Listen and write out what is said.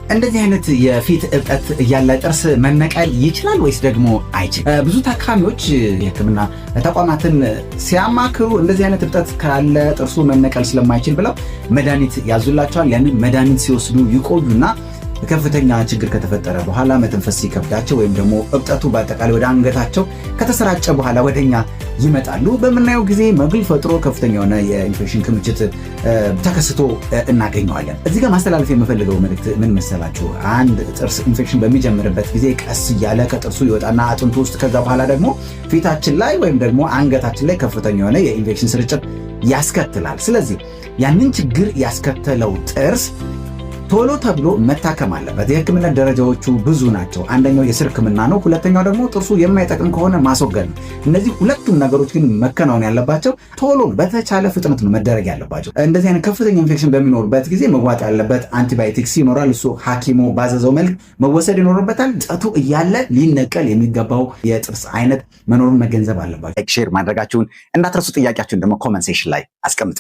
እንደዚህ አይነት የፊት እብጠት ያለ ጥርስ መነቀል ይችላል ወይስ ደግሞ አይችልም? ብዙ ታካሚዎች የሕክምና ተቋማትን ሲያማክሩ እንደዚህ አይነት እብጠት ካለ ጥርሱ መነቀል ስለማይችል ብለው መድኃኒት ያዙላቸዋል። ያንን መድኃኒት ሲወስዱ ይቆዩና ከፍተኛ ችግር ከተፈጠረ በኋላ መተንፈስ ሲከብዳቸው ወይም ደግሞ እብጠቱ በአጠቃላይ ወደ አንገታቸው ከተሰራጨ በኋላ ወደኛ ይመጣሉ። በምናየው ጊዜ መግል ፈጥሮ ከፍተኛ የሆነ የኢንፌክሽን ክምችት ተከስቶ እናገኘዋለን። እዚህ ጋር ማስተላለፍ የምፈልገው መልእክት ምን መሰላችሁ? አንድ ጥርስ ኢንፌክሽን በሚጀምርበት ጊዜ ቀስ እያለ ከጥርሱ ይወጣና አጥንቱ ውስጥ ከዛ በኋላ ደግሞ ፊታችን ላይ ወይም ደግሞ አንገታችን ላይ ከፍተኛ የሆነ የኢንፌክሽን ስርጭት ያስከትላል። ስለዚህ ያንን ችግር ያስከተለው ጥርስ ቶሎ ተብሎ መታከም አለበት። የህክምና ደረጃዎቹ ብዙ ናቸው። አንደኛው የስር ህክምና ነው። ሁለተኛው ደግሞ ጥርሱ የማይጠቅም ከሆነ ማስወገድ ነው። እነዚህ ሁለቱም ነገሮች ግን መከናወን ያለባቸው ቶሎ በተቻለ ፍጥነት ነው መደረግ ያለባቸው። እንደዚህ አይነት ከፍተኛ ኢንፌክሽን በሚኖርበት ጊዜ መዋጥ ያለበት አንቲባዮቲክስ ይኖራል። እሱ ሐኪሙ ባዘዘው መልክ መወሰድ ይኖርበታል። እብጠቱ እያለ ሊነቀል የሚገባው የጥርስ አይነት መኖሩን መገንዘብ አለባቸው። ሼር ማድረጋችሁን እንዳትረሱ። ጥያቄያችሁን ደግሞ ኮመንት ሴክሽን ላይ አስቀምጡ።